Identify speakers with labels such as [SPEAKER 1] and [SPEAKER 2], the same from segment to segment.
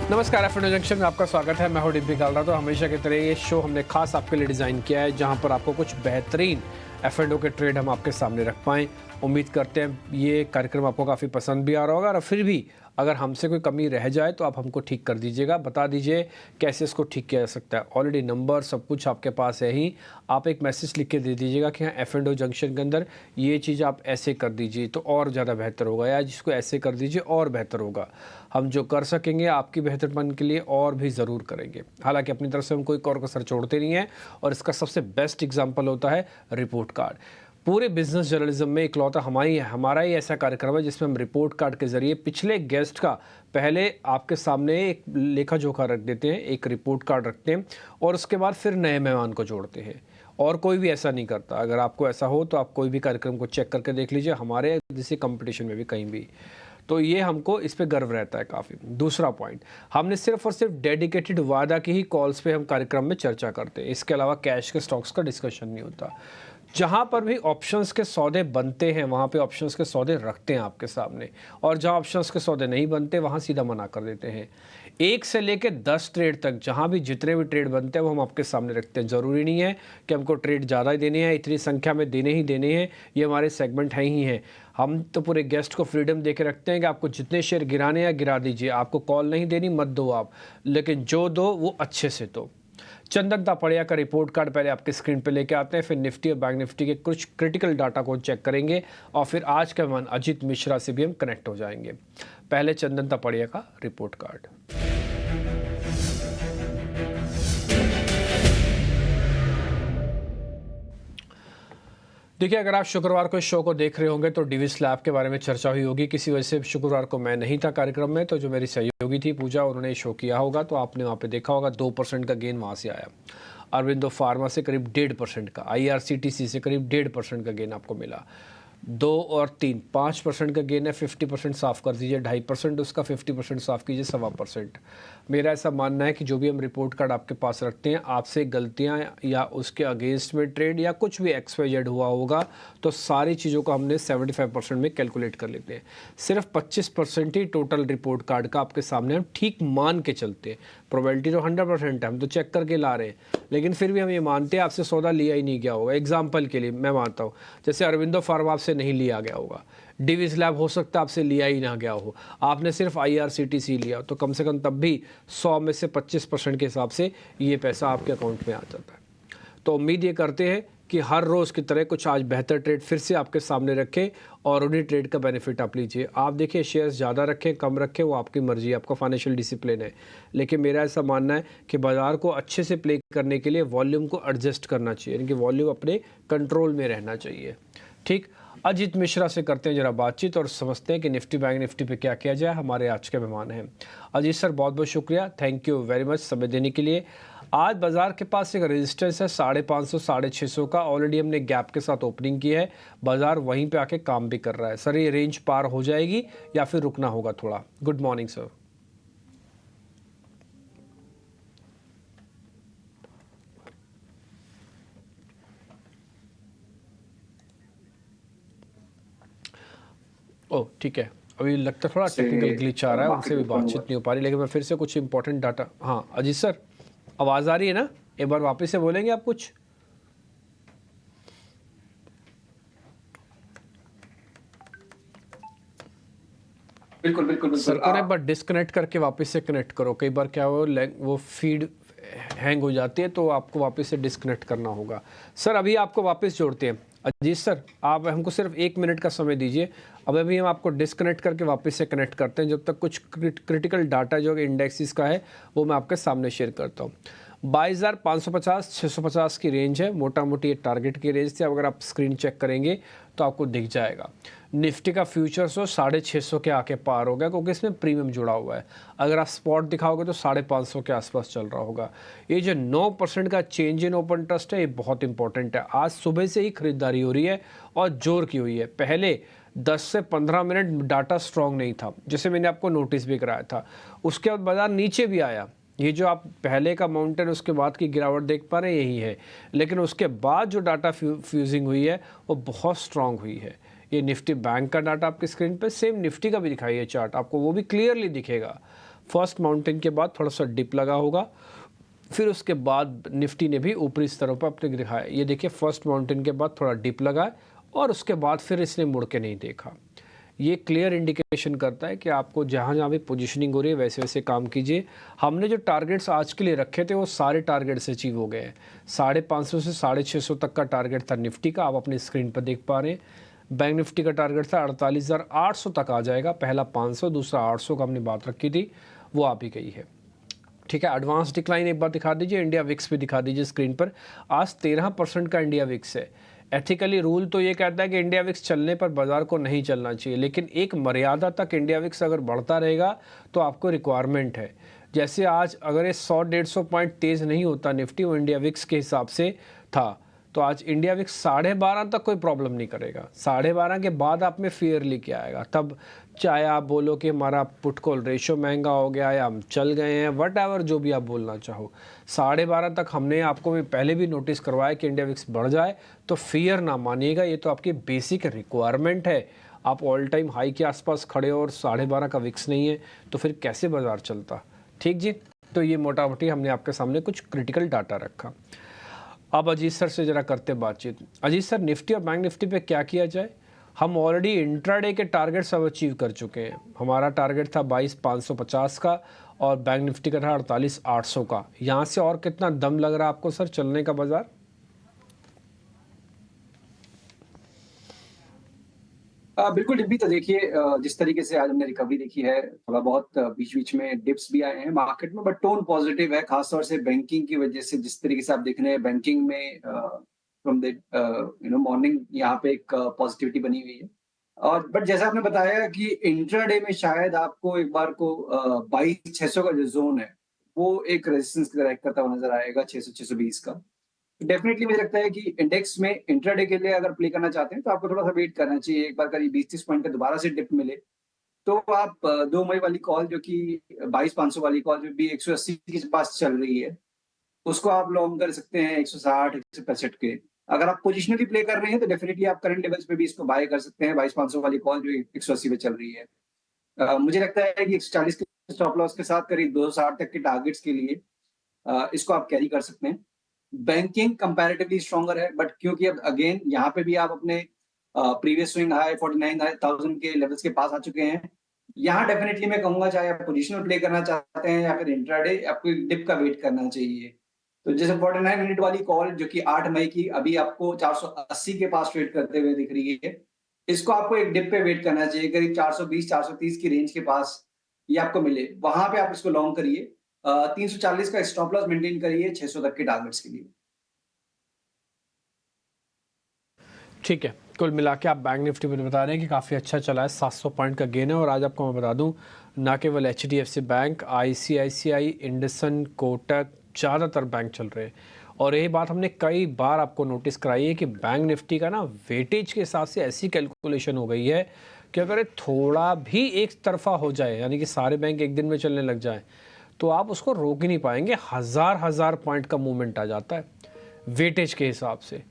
[SPEAKER 1] नमस्कार, F&O junction में आपका स्वागत है। मैं हूं डिम्पी कालरा। तो हमेशा की तरह ये शो हमने खास आपके लिए डिज़ाइन किया है, जहां पर आपको कुछ बेहतरीन एफ&ओ के ट्रेड हम आपके सामने रख पाएँ। उम्मीद करते हैं ये कार्यक्रम आपको काफ़ी पसंद भी आ रहा होगा, और फिर भी अगर हमसे कोई कमी रह जाए तो आप हमको ठीक कर दीजिएगा, बता दीजिए कैसे इसको ठीक किया जा सकता है। ऑलरेडी नंबर सब कुछ आपके पास है ही, आप एक मैसेज लिख के दे दीजिएगा कि हाँ, एफ&ओ जंक्शन के अंदर ये चीज़ आप ऐसे कर दीजिए तो और ज़्यादा बेहतर होगा, या जिसको ऐसे कर दीजिए और बेहतर होगा। हम जो कर सकेंगे आपकी बेहतरपन के लिए और भी ज़रूर करेंगे। हालांकि अपनी तरफ से हम कोई और कसर छोड़ते नहीं हैं, और इसका सबसे बेस्ट एग्जांपल होता है रिपोर्ट कार्ड। पूरे बिजनेस जर्नलिज्म में इकलौता हमारा ही ऐसा कार्यक्रम है जिसमें हम रिपोर्ट कार्ड के ज़रिए पिछले गेस्ट का पहले आपके सामने एक लेखा जोखा रख देते हैं, एक रिपोर्ट कार्ड रखते हैं, और उसके बाद फिर नए मेहमान को जोड़ते हैं। और कोई भी ऐसा नहीं करता। अगर आपको ऐसा हो तो आप कोई भी कार्यक्रम को चेक करके देख लीजिए, हमारे किसी कंपटीशन में भी कहीं भी। तो ये हमको इस पे गर्व रहता है काफ़ी। दूसरा पॉइंट, हमने सिर्फ और सिर्फ डेडिकेटेड वादा की ही कॉल्स पे हम कार्यक्रम में चर्चा करते हैं। इसके अलावा कैश के स्टॉक्स का डिस्कशन नहीं होता। जहाँ पर भी ऑप्शंस के सौदे बनते हैं वहाँ पे ऑप्शंस के सौदे रखते हैं आपके सामने, और जहाँ ऑप्शंस के सौदे नहीं बनते वहाँ सीधा मना कर देते हैं। 1 से लेकर 10 ट्रेड तक जहाँ भी जितने भी ट्रेड बनते हैं वो हम आपके सामने रखते हैं। ज़रूरी नहीं है कि हमको ट्रेड ज़्यादा ही देने हैं, इतनी संख्या में देने ही देने हैं, ये हमारे सेगमेंट हैं ही हैं। हम तो पूरे गेस्ट को फ्रीडम दे के रखते हैं कि आपको जितने शेयर गिराने हैं गिरा दीजिए, आपको कॉल नहीं देनी मत दो आप, लेकिन जो दो वो अच्छे से दो। चंदन तापड़िया का रिपोर्ट कार्ड पहले आपके स्क्रीन पे लेके आते हैं, फिर निफ्टी और बैंक निफ्टी के कुछ क्रिटिकल डाटा को चेक करेंगे, और फिर आज के मेहमान अजीत मिश्रा से भी हम कनेक्ट हो जाएंगे। पहले चंदन तापड़िया का रिपोर्ट कार्ड। देखिए, अगर आप शुक्रवार को इस शो को देख रहे होंगे तो डिविस लैब के बारे में चर्चा हुई होगी। किसी वजह से शुक्रवार को मैं नहीं था कार्यक्रम में, तो जो मेरी सहयोगी थी पूजा, उन्होंने शो किया होगा, तो आपने वहाँ पे देखा होगा 2% का गेन वहाँ से आया। अरविंदो फार्मा से करीब 1.5% का, IRCTC से करीब 1.5% का गेन आपको मिला। 2 और 3 5% का गेन है। 50% साफ़ कर दीजिए, 2.5% उसका, 50% साफ़ कीजिए, 1.25%। मेरा ऐसा मानना है कि जो भी हम रिपोर्ट कार्ड आपके पास रखते हैं, आपसे गलतियां या उसके अगेंस्ट में ट्रेड या कुछ भी XYZ हुआ होगा तो सारी चीज़ों को हमने 75% में कैलकुलेट कर लेते हैं। सिर्फ 25% ही टोटल रिपोर्ट कार्ड का आपके सामने हम ठीक मान के चलते हैं। प्रोबेबिलिटी तो 100% है, हम तो चेक करके ला रहे हैं, लेकिन फिर भी हम ये मानते हैं आपसे सौदा लिया ही नहीं गया होगा। एग्जाम्पल के लिए मैं मानता हूँ, जैसे अरविंदो फार्मा आपसे नहीं लिया गया होगा, डिविस लैब हो सकता है आपसे लिया ही ना गया हो, आपने सिर्फ IRCTC लिया, तो कम से कम तब भी 100 में से 25% के हिसाब से ये पैसा आपके अकाउंट में आ जाता है। तो उम्मीद ये करते हैं कि हर रोज़ की तरह कुछ आज बेहतर ट्रेड फिर से आपके सामने रखें, और उन्हीं ट्रेड का बेनिफिट आप लीजिए। आप देखिए, शेयर्स ज़्यादा रखें कम रखें वो आपकी मर्जी है, आपका फाइनेंशियल डिसिप्लिन है, लेकिन मेरा ऐसा मानना है कि बाज़ार को अच्छे से प्ले करने के लिए वॉल्यूम को एडजस्ट करना चाहिए, यानी कि वॉल्यूम अपने कंट्रोल में रहना चाहिए। ठीक, अजीत मिश्रा से करते हैं जरा बातचीत और समझते हैं कि निफ्टी बैंक निफ्टी पे क्या किया जाए। हमारे आज के मेहमान हैं अजीत सर, बहुत बहुत शुक्रिया, थैंक यू वेरी मच समय देने के लिए। आज बाजार के पास एक रेजिस्टेंस है 550 650 का, ऑलरेडी हमने गैप के साथ ओपनिंग की है, बाजार वहीं पे आके काम भी कर रहा है। सर, ये रेंज पार हो जाएगी या फिर रुकना होगा थोड़ा? Good morning sir. ओह ठीक है, अभी लगता है थोड़ा टेक्निकल ग्लिच आ रहा है, उनसे भी बातचीत नहीं हो पा रही, लेकिन मैं फिर से कुछ इंपॉर्टेंट डाटा। हाँ अजीत सर, आवाज़ आ रही है ना? एक बार वापस से बोलेंगे आप कुछ?
[SPEAKER 2] बिल्कुल बिल्कुल
[SPEAKER 1] सर
[SPEAKER 2] बिल्कुल
[SPEAKER 1] को एक बार डिस्कनेक्ट करके वापस से कनेक्ट करो। कई बार क्या वो फीड हैंग हो जाती है, तो आपको वापस से डिस्कनेक्ट करना होगा। सर अभी आपको वापस जोड़ते हैं। अजीत सर, आप हमको सिर्फ 1 मिनट का समय दीजिए, अब अभी हम आपको डिस्कनेक्ट करके वापस से कनेक्ट करते हैं, जब तक कुछ क्रिटिकल डाटा जो इंडेक्सिस का है वो मैं आपके सामने शेयर करता हूँ। 22,550 650 की रेंज है, मोटा मोटी ये टारगेट की रेंज थी। अगर आप स्क्रीन चेक करेंगे तो आपको दिख जाएगा। निफ्टी का फ्यूचर्स हो 650 के आके पार हो गया, क्योंकि इसमें प्रीमियम जुड़ा हुआ है। अगर आप स्पॉट दिखाओगे तो 550 के आसपास चल रहा होगा। ये जो 9% का चेंज इन ओपन ट्रस्ट है, ये बहुत इंपॉर्टेंट है। आज सुबह से ही खरीदारी हो रही है और जोर की हुई है। पहले 10 से 15 मिनट डाटा स्ट्रॉन्ग नहीं था, जैसे मैंने आपको नोटिस भी कराया था। उसके बाद बाजार नीचे भी आया। ये जो आप पहले का माउंटेन उसके बाद की गिरावट देख पा रहे हैं यही है, लेकिन उसके बाद जो डाटा फ्यूजिंग हुई है वो बहुत स्ट्रांग हुई है। ये निफ्टी बैंक का डाटा आपकी स्क्रीन पे, सेम निफ्टी का भी दिखाई है चार्ट, आपको वो भी क्लियरली दिखेगा। फर्स्ट माउंटेन के बाद थोड़ा सा डिप लगा होगा, फिर उसके बाद निफ्टी ने भी ऊपरी स्तरों पर अपने दिखाया। ये देखिए फर्स्ट माउंटेन के बाद थोड़ा डिप लगा है और उसके बाद फिर इसने मुड़ के नहीं देखा। ये क्लियर इंडिकेशन करता है कि आपको जहाँ जहाँ भी पोजीशनिंग हो रही है वैसे वैसे काम कीजिए। हमने जो टारगेट्स आज के लिए रखे थे वो सारे टारगेट्स अचीव हो गए हैं। 550 से 650 तक का टारगेट था निफ्टी का, आप अपनी स्क्रीन पर देख पा रहे हैं। बैंक निफ्टी का टारगेट था 48,800 तक आ जाएगा, पहला 500, दूसरा 800 का हमने बात रखी थी, वो आ भी गई है। ठीक है, एडवांस डिक्लाइन एक बार दिखा दीजिए, इंडिया विक्स भी दिखा दीजिए स्क्रीन पर। आज 13% का इंडिया विक्स है। एथिकली रूल तो ये कहता है कि इंडिया विक्स चलने पर बाजार को नहीं चलना चाहिए, लेकिन एक मर्यादा तक इंडिया विक्स अगर बढ़ता रहेगा तो आपको रिक्वायरमेंट है। जैसे आज अगर ये 100-150 पॉइंट तेज़ नहीं होता निफ्टी, वो इंडिया विक्स के हिसाब से था, तो आज इंडिया विक्स 12.5 तक कोई प्रॉब्लम नहीं करेगा। 12.5 के बाद आप में फियर लेके आएगा, तब चाहे आप बोलो कि हमारा पुट कॉल रेशो महंगा हो गया या हम चल गए हैं, वट एवर जो भी आप बोलना चाहो। 12.5 तक हमने आपको मैं पहले भी नोटिस करवाया कि इंडिया विक्स बढ़ जाए तो फियर ना मानिएगा, ये तो आपकी बेसिक रिक्वायरमेंट है। आप ऑल टाइम हाई के आसपास खड़े हो और 12.5 का विक्स नहीं है तो फिर कैसे बाजार चलता। ठीक जी, तो ये मोटा मोटी हमने आपके सामने कुछ क्रिटिकल डाटा रखा। अब अजीत सर से ज़रा करते बातचीत। अजीत सर, निफ्टी और बैंक निफ्टी पे क्या किया जाए? हम ऑलरेडी इंट्राडे के टारगेट सब अचीव कर चुके हैं। हमारा टारगेट था 22,550 का और बैंक निफ्टी का था 48,800 का। यहाँ से और कितना दम लग रहा है आपको सर चलने का बाजार?
[SPEAKER 2] बिल्कुल डिब्बी, तो देखिए जिस तरीके से आज हमने रिकवरी देखी है, थोड़ा बहुत बीच बीच में डिप्स भी आए हैं मार्केट में, बट टोन पॉजिटिव है, खासतौर से बैंकिंग की वजह से। जिस तरीके से आप देख रहे हैं बैंकिंग में फ्रॉम द मॉर्निंग यहाँ पे एक पॉजिटिविटी बनी हुई है। और बट जैसा आपने बताया कि इंट्राडे में शायद आपको एक बार को 22,600 का जो जोन है वो एक रेजिस्टेंस करेक्ट करता हुआ नजर आएगा, 600-620 का। डेफिनेटली मुझे लगता है कि इंडेक्स में इंट्राडे के लिए अगर प्ले करना चाहते हैं तो आपको थोड़ा सा वेट करना चाहिए। एक बार करीब 20-30 पॉइंट का दोबारा से डिप मिले तो आप 2 मई वाली कॉल, जो कि 22,500 वाली कॉल जो भी 180 के पास चल रही है, उसको आप लॉन्ग कर सकते हैं 160, 165 के। अगर आप पोजिशनली प्ले कर रहे हैं तो डेफिनेटली आप करंट लेवल्स पे भी इसको बाय कर सकते हैं। 22,500 वाली कॉल जो 180 पे चल रही है, मुझे लगता है कि 140 के स्टॉप लॉस के साथ करीब 260 तक के टारगेट्स के लिए इसको आप कैरी कर सकते हैं। बैंकिंग कंपैरेटिवली स्ट्रॉन्गर है, बट क्योंकि अब अगेन यहाँ पे भी आप अपने प्रीवियस स्विंग हाई 49,000 के लेवल्स के पास आ चुके हैं। यहाँ डेफिनेटली मैं कहूंगा, चाहे आप पोजिशनल प्ले करना चाहते हैं या फिर इंट्राडे, आपको डिप का वेट करना चाहिए। तो जैसे 49 मिनट वाली कॉल जो कि 8 मई की अभी आपको 480 के पास ट्रेड करते हुए दिख रही है, इसको आपको एक डिप पे वेट करना चाहिए, करीब 420-430 की रेंज के पास ये आपको मिले, वहां पे आप इसको लॉन्ग करिए। 340 का स्टॉप लॉस मेंटेन करिए 600 तक के टारगेट्स के लिए।
[SPEAKER 1] ठीक है, कुल मिला के आप बैंक निफ्टी में बता रहे हैं कि काफ़ी अच्छा चला है, 700 पॉइंट का गेन है। और आज आपको मैं बता दूं, ना केवल HDFC bank, ICICI, IndusInd, Kotak, ज़्यादातर बैंक चल रहे हैं। और यही बात हमने कई बार आपको नोटिस कराई है कि बैंक निफ्टी का ना वेटेज के हिसाब से ऐसी कैलकुलेशन हो गई है कि अगर थोड़ा भी एक तरफा हो जाए, यानी कि सारे बैंक एक दिन में चलने लग जाए, तो आप उसको रोक ही नहीं पाएंगे। हज़ार पॉइंट का मूवमेंट आ जाता है वेटेज के हिसाब से।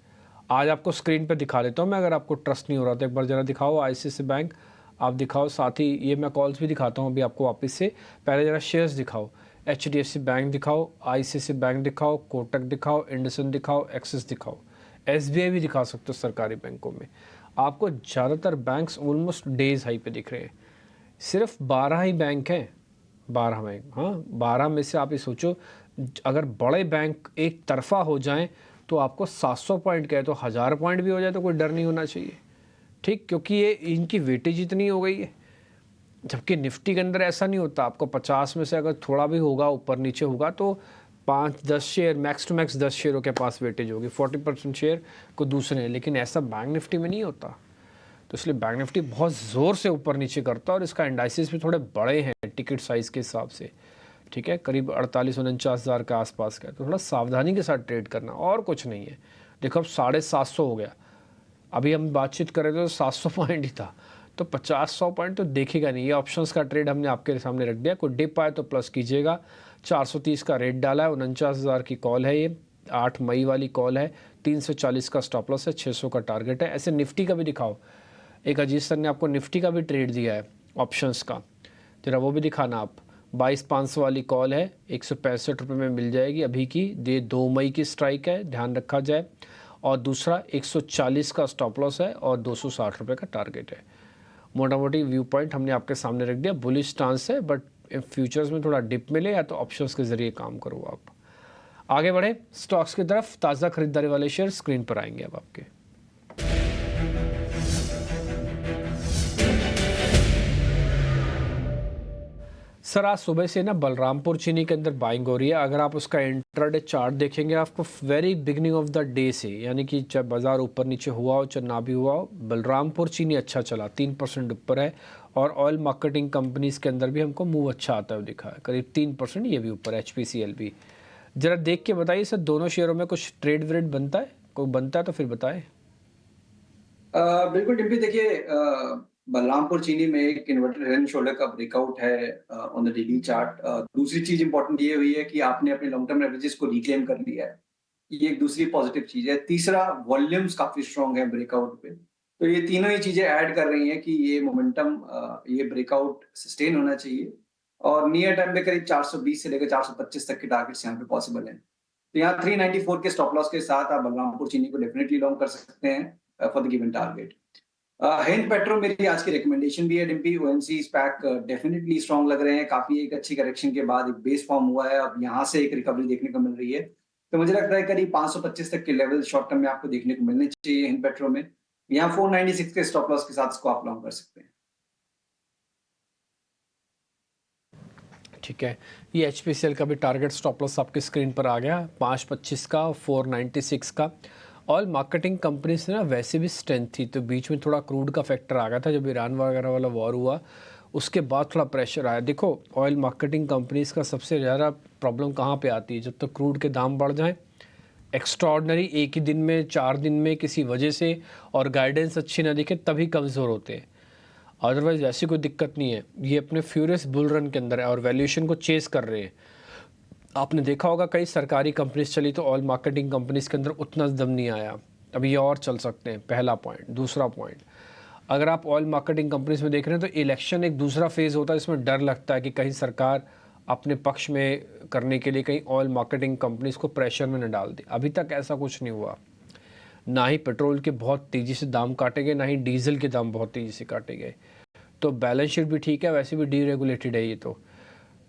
[SPEAKER 1] आज आपको स्क्रीन पे दिखा देता हूँ मैं, अगर आपको ट्रस्ट नहीं हो रहा तो एक बार ज़रा दिखाओ। ICICI बैंक आप दिखाओ, साथ ही ये मैं कॉल्स भी दिखाता हूँ अभी आपको वापस से। पहले ज़रा शेयर्स दिखाओ, HDFC बैंक दिखाओ, ICICI बैंक दिखाओ, कोटक दिखाओ, इंडसन दिखाओ, एक्सिस दिखाओ, SBI भी दिखा सकते हो सरकारी बैंकों में। आपको ज़्यादातर बैंक्स ऑलमोस्ट डेज हाई पे दिख रहे हैं। सिर्फ 12 ही बैंक हैं, 12 बैंक, हाँ 12 में से आप ये सोचो अगर बड़े बैंक एक तरफा हो जाएं तो आपको 700 पॉइंट का है, तो 1000 पॉइंट भी हो जाए तो कोई डर नहीं होना चाहिए। ठीक, क्योंकि ये इनकी वेटेज इतनी हो गई है। जबकि निफ्टी के अंदर ऐसा नहीं होता, आपको 50 में से अगर थोड़ा भी होगा ऊपर नीचे होगा तो 5-10 शेयर, मैक्स टू मैक्स 10 शेयरों के पास वेटेज होगी, 40% शेयर को दूसरे हैं। लेकिन ऐसा बैंक निफ्टी में नहीं होता, तो इसलिए बैंक निफ्टी बहुत ज़ोर से ऊपर नीचे करता है। और इसका इंडाइसिस भी थोड़े बड़े हैं टिकट साइज़ के हिसाब से, ठीक है, करीब 48-49 हज़ार के आसपास का है। तो थोड़ा सावधानी के साथ ट्रेड करना, और कुछ नहीं है। देखो अब 750 हो गया, अभी हम बातचीत कर रहे थे तो 700 पॉइंट ही था, तो 50-100 पॉइंट तो देखेगा नहीं। ये ऑप्शंस का ट्रेड हमने आपके सामने रख दिया। कोई डिप आए तो प्लस कीजिएगा। 430 का रेट डाला है, 49,000 की कॉल है, ये 8 मई वाली कॉल है, 340 का स्टॉप लॉस है, 600 का टारगेट है। ऐसे निफ्टी का भी दिखाओ, एक अजीत सर ने आपको निफ्टी का भी ट्रेड दिया है ऑप्शंस का, जरा वो भी दिखाना आप। 22,500 वाली कॉल है, 165 रुपये में मिल जाएगी अभी की। ये 2 मई की स्ट्राइक है, ध्यान रखा जाए। और दूसरा 140 का स्टॉप लॉस है और 260 रुपये का टारगेट है। मोटा मोटी व्यू पॉइंट हमने आपके सामने रख दिया। बुलिश स्टांस है, बट फ्यूचर्स में थोड़ा डिप मिले या तो ऑप्शंस के ज़रिए काम करो आप। आगे बढ़े स्टॉक्स की तरफ। ताज़ा खरीदारी वाले शेयर स्क्रीन पर आएंगे अब आपके। सर आज सुबह से ना बलरामपुर चीनी के अंदर बाइंग हो रही है। अगर आप उसका इंट्राडे चार्ट देखेंगे आपको very beginning of the day से, यानी कि चाहे बाजार ऊपर नीचे हुआ हो चाहे ना भी हुआ हो, बलरामपुर चीनी अच्छा चला, 3% ऊपर है। और ऑयल मार्केटिंग कंपनीज के अंदर भी हमको मूव अच्छा आता है दिखा है, करीब 3% ये भी ऊपर है। HPCL भी ज़रा देख के बताइए सर, दोनों शेयरों में कुछ ट्रेड व्रेड बनता है? कोई बनता है तो फिर बताएं।
[SPEAKER 2] बिल्कुल डिम्पी, देखिए बलरामपुर चीनी में एक इन्वर्टेड हेड एंड शोल्डर का ब्रेकआउट है ऑन द डेली चार्ट। दूसरी चीज इंपॉर्टेंट ये हुई है कि आपने अपने लॉन्ग टर्म एवरेजेस को रिक्लेम कर लिया है। ये एक दूसरी पॉजिटिव चीज है। तीसरा, वॉल्यूम्स काफी स्ट्रांग है ब्रेकआउट पे। तो ये तीनों ही चीजें ऐड कर रही हैं कि ये मोमेंटम, ये ब्रेकआउट सस्टेन होना चाहिए। और नियर टर्म में करीब 420 से लेकर 425 तक के टारगेट्स यहाँ पे पॉसिबल हैं। तो यहाँ 394 के स्टॉप लॉस के साथ आप बलरामपुर चीनी को डेफिनेटली लॉन्ग कर सकते हैं for the given target. Hind petro मेरी आज की रिकमेंडेशन भी है Dimpy. OMC SPAC definitely strong लग रहे हैं। काफी एक अच्छी करेक्शन के बाद एक बेस फॉर्म हुआ है, अब यहाँ से एक रिकवरी देखने को मिल रही है। तो मुझे लगता है करीब 525 तक के लेवल शॉर्ट टर्म में आपको देखने को मिलने चाहिए हिंद पेट्रो में। यहाँ 496 के स्टॉप लॉस के साथ इसको आप लॉन्ग कर सकते हैं।
[SPEAKER 1] ठीक है, ये HPCL का भी टारगेट स्टॉप लॉस आपकी स्क्रीन पर आ गया, 525 का, 496 का। ऑयल मार्केटिंग कंपनी से ना वैसे भी स्ट्रेंथ थी, तो बीच में थोड़ा क्रूड का फैक्टर आ गया था जब ईरान वगैरह वाला वॉर हुआ, उसके बाद थोड़ा प्रेशर आया। देखो ऑयल मार्केटिंग कंपनीज का सबसे ज़्यादा प्रॉब्लम कहाँ पे आती है, जब तक क्रूड के दाम बढ़ जाएं, एक्स्ट्रॉर्डनरी एक ही दिन में 4 दिन में किसी वजह से, और गाइडेंस अच्छी ना दिखे, तभी कमज़ोर होते हैं। अदरवाइज ऐसी कोई दिक्कत नहीं है। ये अपने फ्यूरियस बुल रन के अंदर है और वैल्यूएशन को चेस कर रहे हैं। आपने देखा होगा कई सरकारी कंपनीज चली तो ऑयल मार्केटिंग कंपनीज के अंदर उतना दम नहीं आया। अभी ये और चल सकते हैं, पहला पॉइंट। दूसरा पॉइंट, अगर आप ऑयल मार्केटिंग कंपनीज में देख रहे हैं तो इलेक्शन एक दूसरा फेज़ होता है, इसमें डर लगता है कि कहीं सरकार अपने पक्ष में करने के लिए कहीं ऑयल मार्केटिंग कंपनीज को प्रेशर में न डाल दे। अभी तक ऐसा कुछ नहीं हुआ। ना ही पेट्रोल के बहुत तेज़ी से दाम काटे गए, ना ही डीजल के दाम बहुत तेज़ी से काटे गए। तो बैलेंस शीट भी ठीक है, वैसे भी डीरेगुलेटेड है, ये तो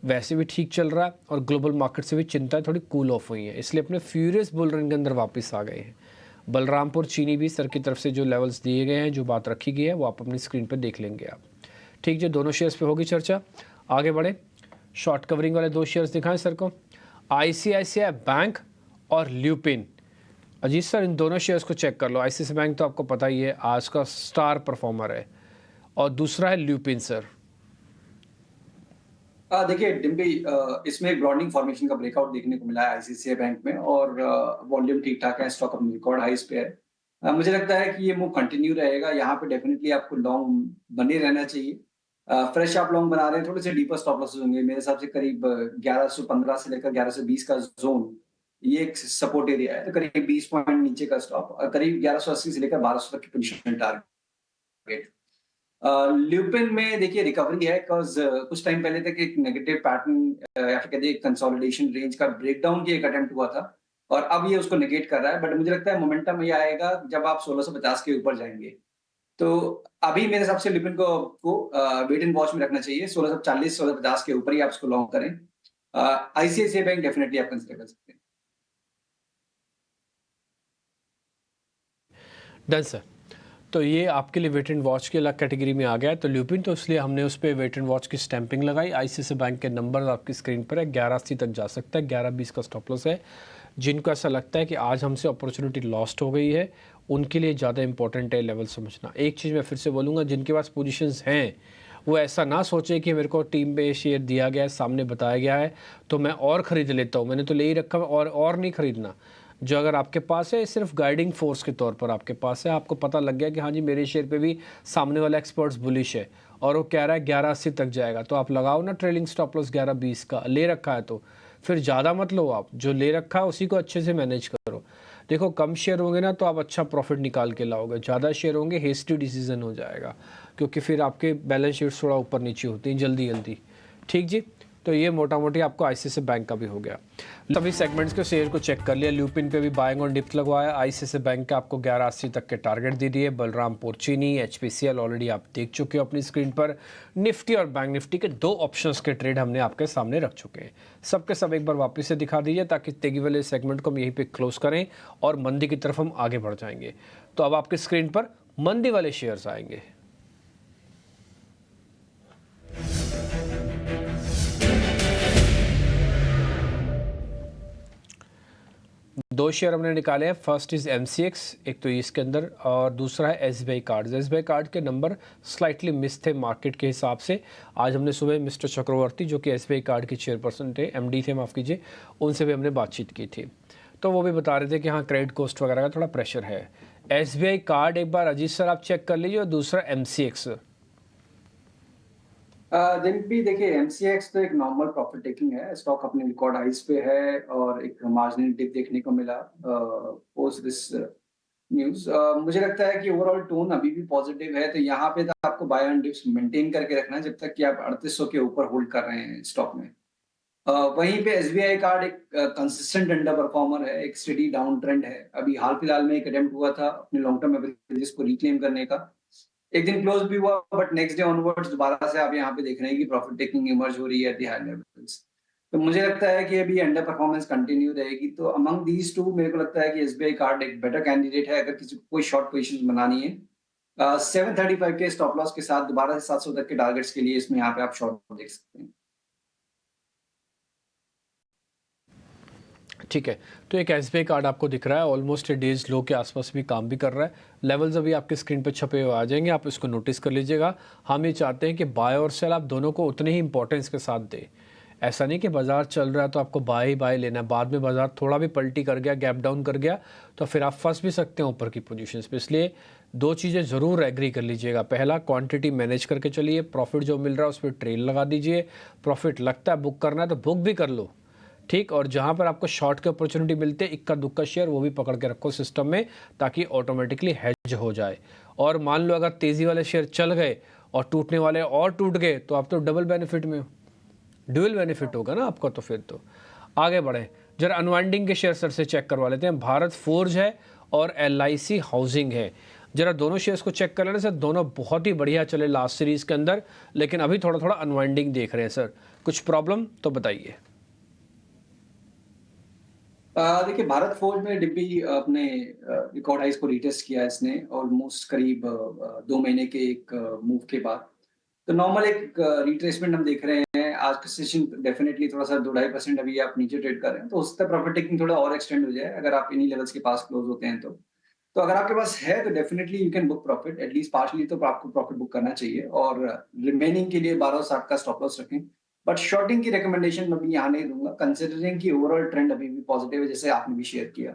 [SPEAKER 1] वैसे भी ठीक चल रहा है। और ग्लोबल मार्केट से भी चिंताएं थोड़ी कूल ऑफ हुई हैं, इसलिए अपने फ्यूरियस बुल रन के अंदर वापस आ गए हैं। बलरामपुर चीनी भी सर की तरफ से जो लेवल्स दिए गए हैं, जो बात रखी गई है, वो आप अपनी स्क्रीन पर देख लेंगे आप। ठीक है, दोनों शेयर्स पे होगी चर्चा। आगे बढ़े, शॉर्ट कवरिंग वाले 2 शेयर्स दिखाएं सर को, ICICI बैंक और ल्यूपिन। अजीत सर इन दोनों शेयर्स को चेक कर लो। ICICI बैंक तो आपको पता ही है आज का स्टार परफॉर्मर है, और दूसरा है ल्यूपिन सर।
[SPEAKER 2] देखिए डिम्पी, इसमें एक ब्रॉडनिंग फॉर्मेशन का ब्रेकआउट देखने को मिला है आईसीआईसीआई बैंक में, और वॉल्यूम ठीक ठाक है, स्टॉक अपने रिकॉर्ड हाइस पे है। मुझे लगता है कि ये मूव कंटिन्यू रहेगा। यहाँ पे डेफिनेटली आपको लॉन्ग बने रहना चाहिए। फ्रेश आप लॉन्ग बना रहे हैं, थोड़े से डीपर स्टॉप लॉसेस होंगे मेरे हिसाब से। करीब 1115 से लेकर 1120 का जोन, ये एक सपोर्ट एरिया है। तो करीब 20 पॉइंट नीचे का स्टॉप, और करीब 1180 से लेकर 1200 तक की पोजीशन टारगेट। ल्यूपिन में देखिए रिकवरी है, बिकॉज कुछ टाइम पहले तक एक नेगेटिव पैटर्न या फिर कहते कंसोलिडेशन रेंज का ब्रेकडाउन की एक अटेम्प्ट हुआ था, और अब ये उसको नेगेट कर रहा है। बट मुझे लगता है मोमेंटम ये आएगा जब आप 1650 के ऊपर जाएंगे। तो अभी मेरे हिसाब से ल्यूपिन को वेट एंड वॉच में रखना चाहिए। 1640 1650 के ऊपर ही आप इसको लॉन्ग करें। आईसीआईसीआई बैंक डेफिनेटली आप कंसिडर कर सकते हैं।
[SPEAKER 1] Done sir. तो ये आपके लिए वेट एंड वॉच की अलग कैटेगरी में आ गया है। तो ल्यूपिन, तो इसलिए हमने उस पर वेट एंड वॉच की स्टैंपिंग लगाई। ICICI बैंक के नंबर आपकी स्क्रीन पर है, 1180 तक जा सकता है, 1120 का स्टॉप लॉस है। जिनको ऐसा लगता है कि आज हमसे अपॉर्चुनिटी लॉस्ट हो गई है, उनके लिए ज़्यादा इंपॉर्टेंट है लेवल समझना। एक चीज़ मैं फिर से बोलूँगा, जिनके पास पोजीशंस हैं वो ऐसा ना सोचे कि मेरे को टीम पे शेयर दिया गया है, सामने बताया गया है तो मैं और ख़रीद लेता हूँ, मैंने तो ले ही रखा है और नहीं ख़रीदना। जो अगर आपके पास है सिर्फ गाइडिंग फोर्स के तौर पर आपके पास है, आपको पता लग गया कि हाँ जी मेरे शेयर पे भी सामने वाला एक्सपर्ट्स बुलिश है और वो कह रहा है 1180 तक जाएगा, तो आप लगाओ ना ट्रेलिंग स्टॉप लॉस 1120 का। ले रखा है तो फिर ज़्यादा मत लो, आप जो ले रखा है उसी को अच्छे से मैनेज करो। देखो कम शेयर होंगे ना तो आप अच्छा प्रॉफिट निकाल के लाओगे, ज़्यादा शेयर होंगे हेस्टी डिसीजन हो जाएगा, क्योंकि फिर आपके बैलेंस शीट थोड़ा ऊपर नीचे होती हैं जल्दी जल्दी। ठीक जी, तो ये मोटा मोटी आपको आईसीआईसीआई बैंक का भी हो गया। सभी सेगमेंट्स के शेयर को चेक कर लिया। ल्यूपिन पे भी बाइंग और डिप्स लगवाया। आईसीआईसीआई बैंक का आपको 1180 तक के टारगेट दे दिए। बलरामपुर चीनी, एचपीसीएल ऑलरेडी आप देख चुके हो अपनी स्क्रीन पर। निफ्टी और बैंक निफ्टी के 2 ऑप्शंस के ट्रेड हमने आपके सामने रख चुके हैं। सबके सब एक बार वापस से दिखा दीजिए ताकि तेगी वाले सेगमेंट को हम यहीं पे क्लोज करें और मंदी की तरफ हम आगे बढ़ जाएंगे। तो अब आपकी स्क्रीन पर मंदी वाले शेयर्स आएंगे। दो शेयर हमने निकाले हैं। फर्स्ट इज एमसीएक्स, एक तो इसके अंदर, और दूसरा है एसबीआई कार्ड। एसबीआई कार्ड के नंबर स्लाइटली मिस थे मार्केट के हिसाब से। आज हमने सुबह मिस्टर चक्रवर्ती जो कि एसबीआई कार्ड के चेयरपर्सन थे, एमडी थे माफ़ कीजिए, उनसे भी हमने बातचीत की थी। तो वो भी बता रहे थे कि हाँ क्रेडिट कॉस्ट वगैरह का थोड़ा प्रेशर है। एसबीआई कार्ड एक बार अजीत सर आप चेक कर लीजिए, और दूसरा एमसीएक्स।
[SPEAKER 2] भी देखिए, एमसीएक्स तो एक नॉर्मल प्रॉफिट टेकिंग है। स्टॉक अपने रिकॉर्ड हाइस पे है और एक मार्जिनल डिप देखने को मिला पोस्ट दिस न्यूज। मुझे लगता है कि ओवरऑल टोन अभी भी पॉजिटिव है, तो यहाँ पे तो आपको बाय एंड डिप्स मेंटेन करके रखना है जब तक कि आप 3800 के ऊपर होल्ड कर रहे हैं स्टॉक में। वहीं पे एसबीआई कार्ड एक कंसिस्टेंट अंडर परफॉर्मर है, एक स्टेडी डाउन ट्रेंड है। अभी हाल फिलहाल में एक अटेम्प्ट हुआ था अपने लॉन्ग टर्म एवरेजेस को रिक्लेम करने का, एक दिन क्लोज भी हुआ, बट नेक्स्ट डे ऑनवर्ड्स दोबारा से आप यहाँ पे देख रहे हैं कि प्रॉफिट टेकिंग इमर्ज हो रही है एट द हाई लेवल्स। तो मुझे लगता है कि अभी अंडर परफॉर्मेंस कंटिन्यू रहेगी। तो अमंग दीज टू मेरे को लगता है कि एसबीआई कार्ड एक बेटर कैंडिडेट है अगर किसी को कोई शॉर्ट पोजीशन बनानी है। 735 के स्टॉप लॉस के साथ दोबारा से 700 तक के टारगेट्स के लिए इसमें यहाँ पे आप शॉर्ट देख सकते हैं।
[SPEAKER 1] ठीक है, तो एक एसबीआई कार्ड आपको दिख रहा है, ऑलमोस्ट डेज लो के आसपास भी काम भी कर रहा है। लेवल्स अभी आपके स्क्रीन पर छपे हुए आ जाएंगे, आप इसको नोटिस कर लीजिएगा। हम ये चाहते हैं कि बाय और सेल आप दोनों को उतने ही इंपॉर्टेंस के साथ दें। ऐसा नहीं कि बाजार चल रहा है तो आपको बाय ही बाय लेना है, बाद में बाजार थोड़ा भी पलटी कर गया, गैप डाउन कर गया, तो फिर आप फंस भी सकते हैं ऊपर की पोजीशंस पे। इसलिए 2 चीज़ें ज़रूर एग्री कर लीजिएगा। पहला, क्वांटिटी मैनेज करके चलिए, प्रॉफिट जो मिल रहा है उस पर ट्रेल लगा दीजिए। प्रॉफिट लगता है बुक करना है तो बुक भी कर लो, ठीक। और जहाँ पर आपको शॉर्ट की अपॉर्चुनिटी मिलते हैं, इक्का दुक्का शेयर वो भी पकड़ के रखो सिस्टम में, ताकि ऑटोमेटिकली हेज हो जाए। और मान लो अगर तेज़ी वाले शेयर चल गए और टूटने वाले और टूट गए, तो आप तो डबल बेनिफिट में हो, ड्यूअल बेनिफिट होगा ना आपका। तो फिर तो आगे बढ़े, जरा अनवाइंडिंग के शेयर सर से चेक करवा लेते हैं। भारत फोर्ज है और एलआईसी हाउसिंग है, जरा दोनों शेयर्स को चेक कर लेना सर। दोनों बहुत ही बढ़िया चले लास्ट सीरीज के अंदर, लेकिन अभी थोड़ा थोड़ा अनवाइंडिंग देख रहे हैं सर। कुछ प्रॉब्लम तो बताइए।
[SPEAKER 2] देखिए, भारत फोर्ज में डिब्बी अपने रिकॉर्ड हाइस को रिटेस्ट किया इसने ऑलमोस्ट करीब 2 महीने के एक मूव के बाद। तो नॉर्मल एक रिट्रेसमेंट हम देख रहे हैं। आज का सेशन डेफिनेटली थोड़ा सा 2-2.5% अभी आप नीचे ट्रेड कर रहे हैं, तो उससे प्रॉफिट टेकिंग थोड़ा और एक्सटेंड हो जाए अगर आप इन्हीं लेवल्स के पास क्लोज होते हैं। तो अगर आपके पास है तो definitely you can book profit, at least partially तो आपको प्रॉफिट बुक करना चाहिए, और रिमेनिंग के लिए 1260 का स्टॉप लॉस रखें। बट शॉर्टिंग की रिकमेंडेशन मैं भी यहाँ नहीं दूंगा, कंसिडरिंग कि ओवरऑल ट्रेंड अभी भी पॉजिटिव है, जैसे आपने भी शेयर किया।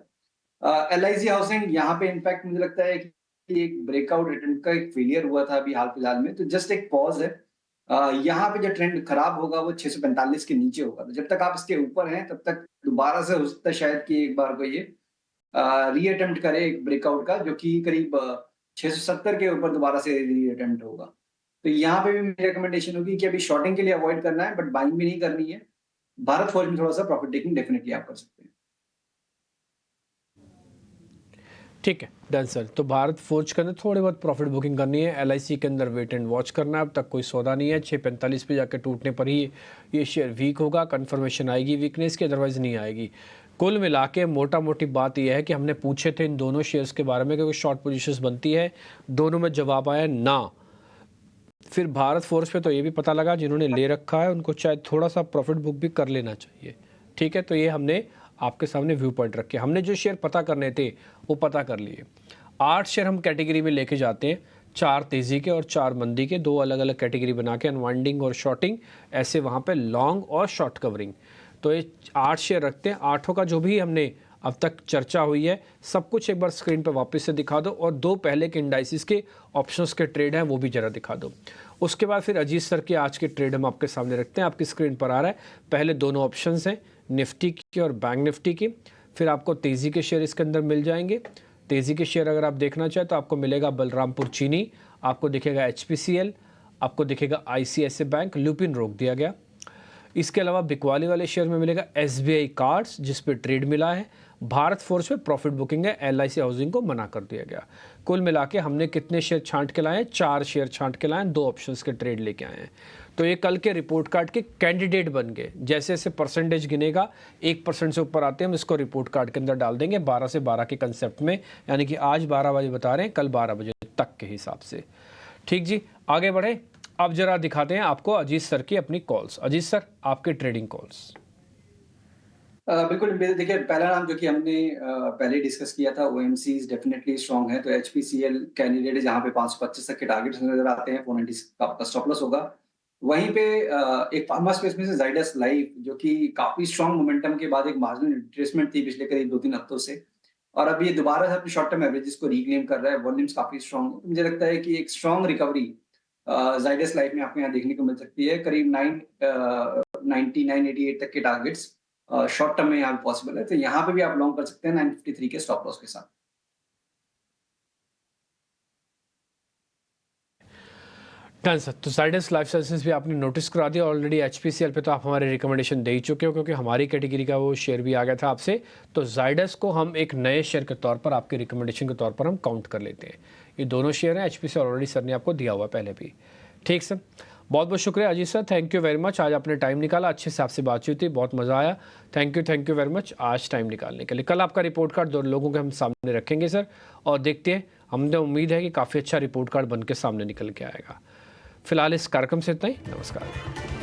[SPEAKER 2] एलआईसी हाउसिंग यहाँ पे इनफैक्ट मुझे लगता है कि एक ब्रेकआउट रिटर्न का एक फेलियर हुआ था अभी हाल फिलहाल में, तो जस्ट एक पॉज है। यहाँ पे जो ट्रेंड खराब होगा वो 645 के नीचे होगा, तो जब तक आप इसके ऊपर हैं तब तक दोबारा से हो सकता है शायद कि एक बार को ये रीअटेम्प्ट करे एक ब्रेकआउट का, जो कि करीब 670 के ऊपर दोबारा से रीअटेम्प्ट होगा। तो यहाँ पे भी मेरी रिकमेंडेशन होगी कि अभी शॉर्टिंग के लिए अवॉइड करना है, बट बाइंग भी नहीं करनी है। भारत फौज में थोड़ा सा प्रॉफिट टेकिंग डेफिनेटली आप कर सकते हैं।
[SPEAKER 1] ठीक है, डन सर। तो भारत फोर्ज के अंदर थोड़ी बहुत प्रॉफिट बुकिंग करनी है, एलआईसी के अंदर वेट एंड वॉच करना है। अब तक कोई सौदा नहीं है, 645 पे जाकर टूटने पर ही ये शेयर वीक होगा, कंफर्मेशन आएगी वीकनेस की, अदरवाइज नहीं आएगी। कुल मिला के मोटा मोटी बात यह है कि हमने पूछे थे इन दोनों शेयर्स के बारे में कि कोई शॉर्ट पोजीशंस बनती है, दोनों में जवाब आया ना। फिर भारत फोर्ज पे तो ये भी पता लगा जिन्होंने ले रखा है उनको चाहे थोड़ा सा प्रॉफिट बुक भी कर लेना चाहिए, ठीक है। तो ये हमने आपके सामने व्यू पॉइंट रखे। हमने जो शेयर पता करने थे वो पता कर लिए। 8 शेयर हम कैटेगरी में लेके जाते हैं, 4 तेज़ी के और 4 मंदी के, 2 अलग अलग कैटेगरी बना के, अनवाइंडिंग और शॉर्टिंग, ऐसे वहाँ पे लॉन्ग और शॉर्ट कवरिंग। तो ये 8 शेयर रखते हैं। 8 का जो भी हमने अब तक चर्चा हुई है सब कुछ एक बार स्क्रीन पर वापस से दिखा दो, और 2 पहले के इंडाइसिस के ऑप्शंस के ट्रेड हैं वो भी ज़रा दिखा दो। उसके बाद फिर अजीत सर के आज के ट्रेड हम आपके सामने रखते हैं। आपकी स्क्रीन पर आ रहा है, पहले दोनों ऑप्शंस हैं, निफ्टी की और बैंक निफ्टी की। फिर आपको तेज़ी के शेयर इसके अंदर मिल जाएंगे। तेज़ी के शेयर अगर आप देखना चाहें तो आपको मिलेगा बलरामपुर चीनी, आपको दिखेगा एचपीसीएल, आपको दिखेगा आईसीआईसीआई बैंक, ल्यूपिन रोक दिया गया। इसके अलावा बिकवाली वाले शेयर में मिलेगा SBI कार्ड्स जिस पे ट्रेड मिला है, भारत फोर्स पे प्रॉफिट बुकिंग है, LIC हाउसिंग को मना कर दिया गया। कुल मिला के हमने कितने शेयर छांट के लाए हैं? 4 शेयर छांट के लाए हैं, 2 ऑप्शंस के ट्रेड लेके आए हैं। तो ये कल के रिपोर्ट कार्ड के कैंडिडेट बन गए। जैसे जैसे परसेंटेज गिनेगा 1% से ऊपर आते हैं हम इसको रिपोर्ट कार्ड के अंदर डाल देंगे 12 से 12 के कंसेप्ट में, यानी कि आज 12 बजे बता रहे हैं, कल 12 बजे तक के हिसाब से। ठीक जी, आगे बढ़े। अब जरा दिखाते हैं आपको अजीत सर की अपनी कॉल्स। अजीत सर, आपके ट्रेडिंग कॉल्स।
[SPEAKER 2] बिल्कुल देखिए, पहला नाम जो कि हमने पहले डिस्कस किया था, OMCs डेफिनेटली स्ट्रांग है। तो HPCL कैंडिडेट है जहां पे 525 तक के टारगेट्स नजर आते हैं, 490 का आपका स्टॉप लॉस होगा। वहीं पे एक फार्मा स्पेस में से जाइडस लाइफ जो कि काफी स्ट्रांग मोमेंटम के बाद एक मार्जिनल रिट्रेसमेंट थी पिछले करीब 2-3 हफ्तों से, और अब ये दोबारा से अपने शॉर्ट टर्म एवरेजेस को रिक्लेम कर रहा है। वॉल्यूम्स काफी स्ट्रांग है, तो मुझे लगता है कि एक स्ट्रांग रिकवरी जाइडस लाइफ में आपको यहाँ देखने को मिल सकती है। करीब 988 तक के टारगेट्स शॉर्ट टर्म में यहाँ पॉसिबल है, तो यहाँ पे भी आप लॉन्ग कर सकते हैं 953 के स्टॉप लॉस के साथ।
[SPEAKER 1] Done sir. तो जाइडस लाइफ साइंसेज भी आपने नोटिस करा दिया ऑलरेडी। HPCL पे तो आप हमारे रिकमेंडेशन दे ही चुके हो क्योंकि हमारी कैटेगरी का वो शेयर भी आ गया था आपसे। तो जाइडस को हम एक नए शेयर के तौर पर आपके रिकमेंडेशन के तौर पर हम काउंट कर लेते हैं। ये दोनों शेयर हैं, HPCL ऑलरेडी सर ने आपको दिया हुआ पहले भी। ठीक सर, बहुत बहुत शुक्रिया Ajit sir, thank you very much. आज आपने टाइम निकाला, अच्छे से आपसे बातचीत हुई, बहुत मज़ा आया। थैंक यू वेरी मच आज टाइम निकालने के लिए। कल आपका रिपोर्ट कार्ड 2 लोगों के हम सामने रखेंगे सर, और देखते हैं, हमने उम्मीद है कि काफ़ी अच्छा रिपोर्ट कार्ड बन के सामने निकल के आएगा। फिलहाल इस कार्यक्रम से इतना ही, नमस्कार।